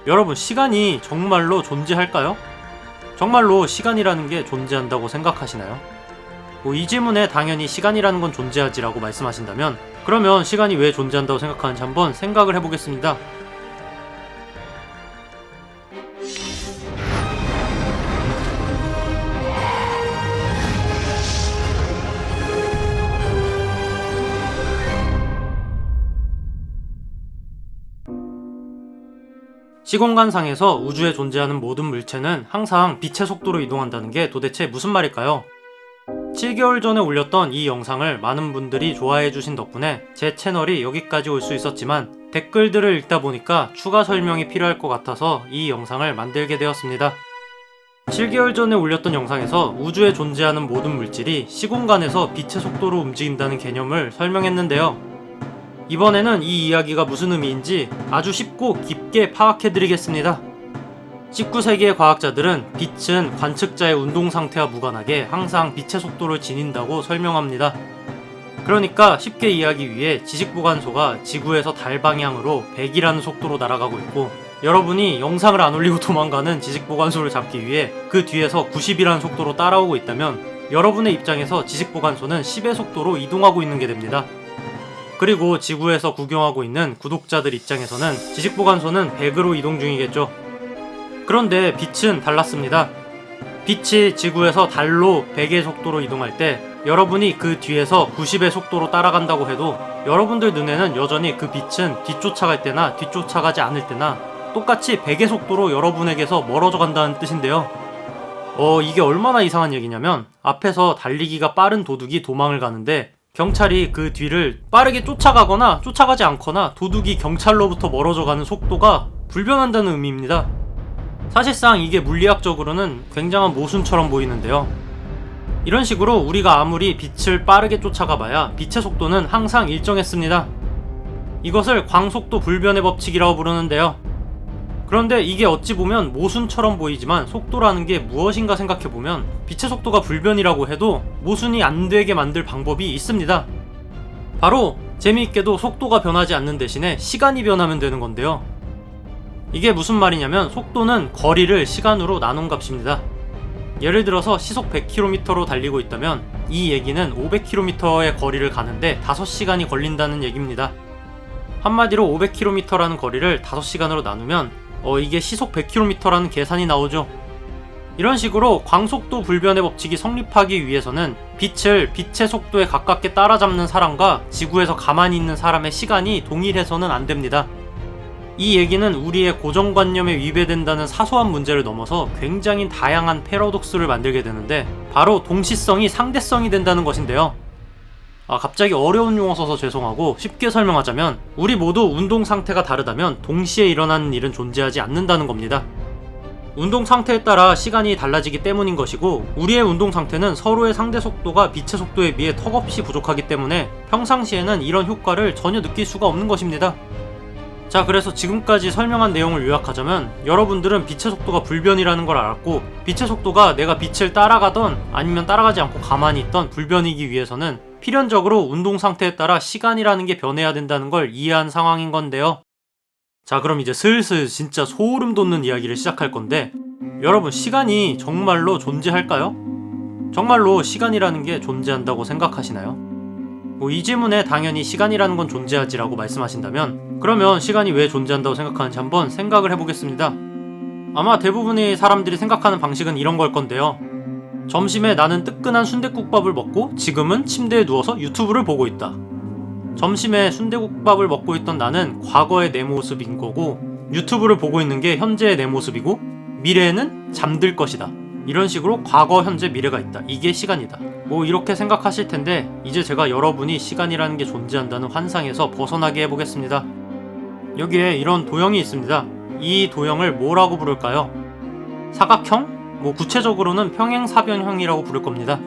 여러분, 시간이 정말로 존재할까요? 정말로 시간이라는 게 존재한다고 생각하시나요? 이 질문에 당연히 시간이라는 건 존재하지라고 말씀하신다면, 그러면 시간이 왜 존재한다고 생각하는지 한번 생각을 해보겠습니다. 시공간상에서 우주에 존재하는 모든 물체는 항상 빛의 속도로 이동한다는 게 도대체 무슨 말일까요? 7개월 전에 올렸던 이 영상을 많은 분들이 좋아해주신 덕분에 제 채널이 여기까지 올 수 있었지만, 댓글들을 읽다 보니까 추가 설명이 필요할 것 같아서 이 영상을 만들게 되었습니다. 7개월 전에 올렸던 영상에서 우주에 존재하는 모든 물질이 시공간에서 빛의 속도로 움직인다는 개념을 설명했는데요. 이번에는 이 이야기가 무슨 의미인지 아주 쉽고 깊게 파악해드리겠습니다. 19세기의 과학자들은 빛은 관측자의 운동 상태와 무관하게 항상 빛의 속도를 지닌다고 설명합니다. 그러니까 쉽게 이해하기 위해 지식보관소가 지구에서 달 방향으로 100이라는 속도로 날아가고 있고, 여러분이 영상을 안 올리고 도망가는 지식보관소를 잡기 위해 그 뒤에서 90이라는 속도로 따라오고 있다면, 여러분의 입장에서 지식보관소는 10의 속도로 이동하고 있는 게 됩니다. 그리고 지구에서 구경하고 있는 구독자들 입장에서는 지식보관소는 100으로 이동 중이겠죠. 그런데 빛은 달랐습니다. 빛이 지구에서 달로 100의 속도로 이동할 때 여러분이 그 뒤에서 90의 속도로 따라간다고 해도 여러분들 눈에는 여전히 그 빛은 뒤쫓아갈 때나 뒤쫓아가지 않을 때나 똑같이 100의 속도로 여러분에게서 멀어져 간다는 뜻인데요. 이게 얼마나 이상한 얘기냐면, 앞에서 달리기가 빠른 도둑이 도망을 가는데 경찰이 그 뒤를 빠르게 쫓아가거나 쫓아가지 않거나 도둑이 경찰로부터 멀어져 가는 속도가 불변한다는 의미입니다. 사실상 이게 물리학적으로는 굉장한 모순처럼 보이는데요. 이런 식으로 우리가 아무리 빛을 빠르게 쫓아가 봐야 빛의 속도는 항상 일정했습니다. 이것을 광속도 불변의 법칙이라고 부르는데요. 그런데 이게 어찌 보면 모순처럼 보이지만, 속도라는 게 무엇인가 생각해보면 빛의 속도가 불변이라고 해도 모순이 안 되게 만들 방법이 있습니다. 바로 재미있게도 속도가 변하지 않는 대신에 시간이 변하면 되는 건데요. 이게 무슨 말이냐면, 속도는 거리를 시간으로 나눈 값입니다. 예를 들어서 시속 100km로 달리고 있다면 이 얘기는 500km의 거리를 가는데 5시간이 걸린다는 얘기입니다. 한마디로 500km라는 거리를 5시간으로 나누면 이게 시속 100km라는 계산이 나오죠. 이런 식으로 광속도 불변의 법칙이 성립하기 위해서는 빛을 빛의 속도에 가깝게 따라잡는 사람과 지구에서 가만히 있는 사람의 시간이 동일해서는 안 됩니다. 이 얘기는 우리의 고정관념에 위배된다는 사소한 문제를 넘어서 굉장히 다양한 패러독스를 만들게 되는데, 바로 동시성이 상대성이 된다는 것인데요. 갑자기 어려운 용어 써서 죄송하고, 쉽게 설명하자면 우리 모두 운동 상태가 다르다면 동시에 일어나는 일은 존재하지 않는다는 겁니다. 운동 상태에 따라 시간이 달라지기 때문인 것이고, 우리의 운동 상태는 서로의 상대 속도가 빛의 속도에 비해 턱없이 부족하기 때문에 평상시에는 이런 효과를 전혀 느낄 수가 없는 것입니다. 자, 그래서 지금까지 설명한 내용을 요약하자면, 여러분들은 빛의 속도가 불변이라는 걸 알았고, 빛의 속도가 내가 빛을 따라가던 아니면 따라가지 않고 가만히 있던 불변이기 위해서는 필연적으로 운동 상태에 따라 시간이라는 게 변해야 된다는 걸 이해한 상황인 건데요. 자, 그럼 이제 슬슬 진짜 소름 돋는 이야기를 시작할 건데, 여러분, 시간이 정말로 존재할까요? 정말로 시간이라는 게 존재한다고 생각하시나요? 이 질문에 당연히 시간이라는 건 존재하지라고 말씀하신다면, 그러면 시간이 왜 존재한다고 생각하는지 한번 생각을 해보겠습니다. 아마 대부분의 사람들이 생각하는 방식은 이런 걸 건데요. 점심에 나는 뜨끈한 순댓국밥을 먹고 지금은 침대에 누워서 유튜브를 보고 있다. 점심에 순댓국밥을 먹고 있던 나는 과거의 내 모습인 거고, 유튜브를 보고 있는 게 현재의 내 모습이고, 미래에는 잠들 것이다. 이런 식으로 과거, 현재, 미래가 있다. 이게 시간이다. 이렇게 생각하실 텐데, 이제 제가 여러분이 시간이라는 게 존재한다는 환상에서 벗어나게 해보겠습니다. 여기에 이런 도형이 있습니다. 이 도형을 뭐라고 부를까요? 사각형? 구체적으로는 평행사변형이라고 부를 겁니다.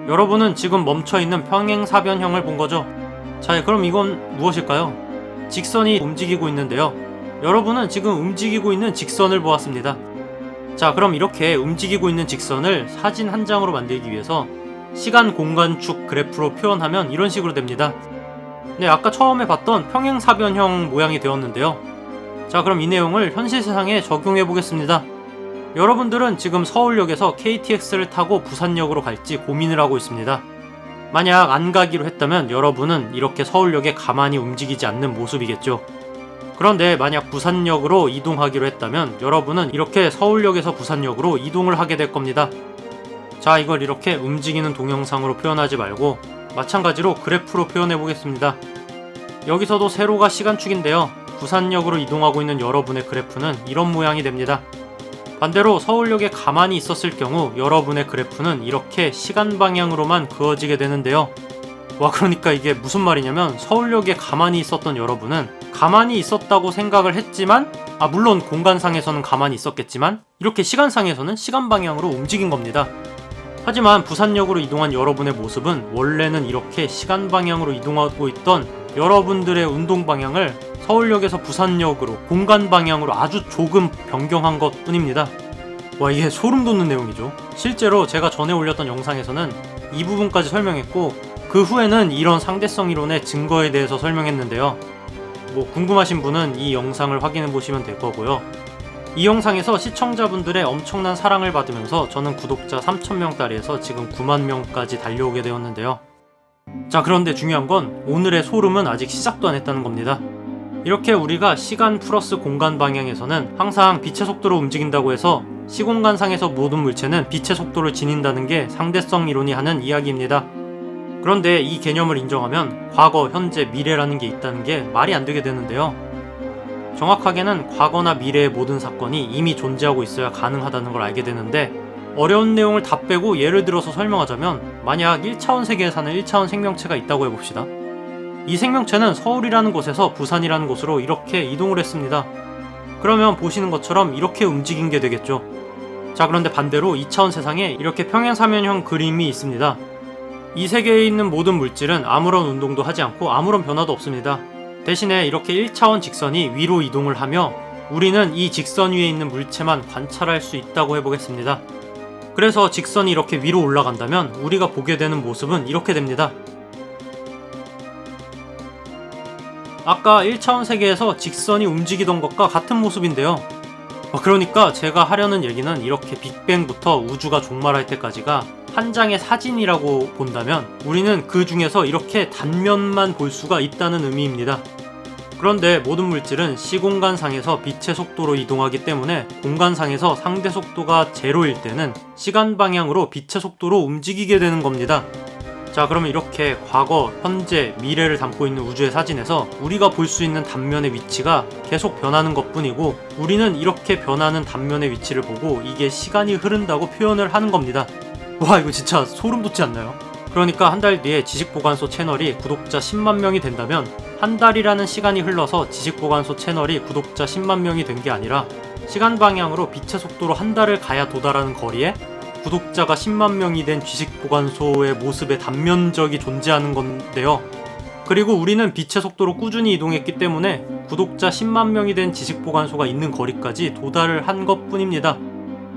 여러분은 지금 멈춰있는 평행사변형을 본 거죠? 자, 그럼 이건 무엇일까요? 직선이 움직이고 있는데요. 여러분은 지금 움직이고 있는 직선을 보았습니다. 자, 그럼 이렇게 움직이고 있는 직선을 사진 한 장으로 만들기 위해서 시간 공간축 그래프로 표현하면 이런 식으로 됩니다. 네, 아까 처음에 봤던 평행사변형 모양이 되었는데요. 자, 그럼 이 내용을 현실 세상에 적용해 보겠습니다. 여러분들은 지금 서울역에서 KTX를 타고 부산역으로 갈지 고민을 하고 있습니다. 만약 안 가기로 했다면 여러분은 이렇게 서울역에 가만히 움직이지 않는 모습이겠죠. 그런데 만약 부산역으로 이동하기로 했다면 여러분은 이렇게 서울역에서 부산역으로 이동을 하게 될 겁니다. 자, 이걸 이렇게 움직이는 동영상으로 표현하지 말고 마찬가지로 그래프로 표현해 보겠습니다. 여기서도 세로가 시간축인데요. 부산역으로 이동하고 있는 여러분의 그래프는 이런 모양이 됩니다. 반대로 서울역에 가만히 있었을 경우 여러분의 그래프는 이렇게 시간 방향으로만 그어지게 되는데요. 와, 그러니까 이게 무슨 말이냐면 서울역에 가만히 있었던 여러분은 가만히 있었다고 생각을 했지만, 물론 공간상에서는 가만히 있었겠지만 이렇게 시간상에서는 시간 방향으로 움직인 겁니다. 하지만 부산역으로 이동한 여러분의 모습은 원래는 이렇게 시간 방향으로 이동하고 있던 여러분들의 운동 방향을 서울역에서 부산역으로 공간 방향으로 아주 조금 변경한 것 뿐입니다. 와, 이게 소름 돋는 내용이죠. 실제로 제가 전에 올렸던 영상에서는 이 부분까지 설명했고, 그 후에는 이런 상대성 이론의 증거에 대해서 설명했는데요. 궁금하신 분은 이 영상을 확인해 보시면 될 거고요. 이 영상에서 시청자분들의 엄청난 사랑을 받으면서 저는 구독자 3,000명다리에서 지금 9만 명까지 달려오게 되었는데요. 자, 그런데 중요한 건 오늘의 소름은 아직 시작도 안 했다는 겁니다. 이렇게 우리가 시간 플러스 공간 방향에서는 항상 빛의 속도로 움직인다고 해서 시공간상에서 모든 물체는 빛의 속도를 지닌다는 게 상대성 이론이 하는 이야기입니다. 그런데 이 개념을 인정하면 과거, 현재, 미래라는 게 있다는 게 말이 안 되게 되는데요. 정확하게는 과거나 미래의 모든 사건이 이미 존재하고 있어야 가능하다는 걸 알게 되는데, 어려운 내용을 다 빼고 예를 들어서 설명하자면 만약 1차원 세계에 사는 1차원 생명체가 있다고 해봅시다. 이 생명체는 서울이라는 곳에서 부산이라는 곳으로 이렇게 이동을 했습니다. 그러면 보시는 것처럼 이렇게 움직인 게 되겠죠. 자, 그런데 반대로 2차원 세상에 이렇게 평행사면형 그림이 있습니다. 이 세계에 있는 모든 물질은 아무런 운동도 하지 않고 아무런 변화도 없습니다. 대신에 이렇게 1차원 직선이 위로 이동을 하며 우리는 이 직선 위에 있는 물체만 관찰할 수 있다고 해보겠습니다. 그래서 직선이 이렇게 위로 올라간다면 우리가 보게 되는 모습은 이렇게 됩니다. 아까 1차원 세계에서 직선이 움직이던 것과 같은 모습인데요. 그러니까 제가 하려는 얘기는 이렇게 빅뱅부터 우주가 종말할 때까지가 한 장의 사진이라고 본다면 우리는 그 중에서 이렇게 단면만 볼 수가 있다는 의미입니다. 그런데 모든 물질은 시공간상에서 빛의 속도로 이동하기 때문에 공간상에서 상대 속도가 제로일 때는 시간 방향으로 빛의 속도로 움직이게 되는 겁니다. 자, 그러면 이렇게 과거, 현재, 미래를 담고 있는 우주의 사진에서 우리가 볼 수 있는 단면의 위치가 계속 변하는 것 뿐이고, 우리는 이렇게 변하는 단면의 위치를 보고 이게 시간이 흐른다고 표현을 하는 겁니다. 와, 이거 진짜 소름 돋지 않나요? 그러니까 한 달 뒤에 지식보관소 채널이 구독자 10만 명이 된다면 한 달이라는 시간이 흘러서 지식보관소 채널이 구독자 10만 명이 된 게 아니라 시간 방향으로 빛의 속도로 한 달을 가야 도달하는 거리에 구독자가 10만 명이 된 지식보관소의 모습의 단면적이 존재하는 건데요. 그리고 우리는 빛의 속도로 꾸준히 이동했기 때문에 구독자 10만 명이 된 지식보관소가 있는 거리까지 도달을 한 것뿐입니다.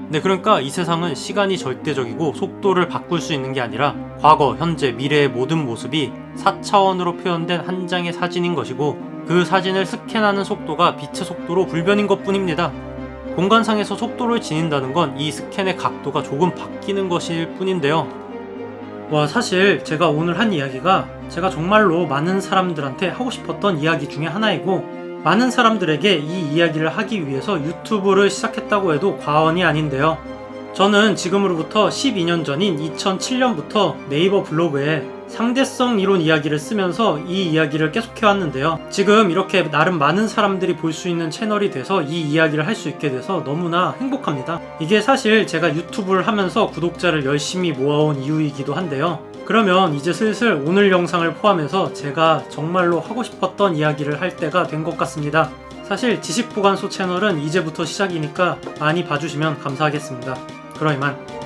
네, 그러니까 이 세상은 시간이 절대적이고 속도를 바꿀 수 있는 게 아니라 과거, 현재, 미래의 모든 모습이 4차원으로 표현된 한 장의 사진인 것이고, 그 사진을 스캔하는 속도가 빛의 속도로 불변인 것뿐입니다. 공간상에서 속도를 지닌다는 건 이 스캔의 각도가 조금 바뀌는 것일 뿐인데요. 와, 사실 제가 오늘 한 이야기가 제가 정말로 많은 사람들한테 하고 싶었던 이야기 중에 하나이고, 많은 사람들에게 이 이야기를 하기 위해서 유튜브를 시작했다고 해도 과언이 아닌데요. 저는 지금으로부터 12년 전인 2007년부터 네이버 블로그에 상대성 이론 이야기를 쓰면서 이 이야기를 계속해왔는데요. 지금 이렇게 나름 많은 사람들이 볼 수 있는 채널이 돼서 이 이야기를 할 수 있게 돼서 너무나 행복합니다. 이게 사실 제가 유튜브를 하면서 구독자를 열심히 모아온 이유이기도 한데요. 그러면 이제 슬슬 오늘 영상을 포함해서 제가 정말로 하고 싶었던 이야기를 할 때가 된 것 같습니다. 사실 지식보관소 채널은 이제부터 시작이니까 많이 봐주시면 감사하겠습니다. 그럼 이만.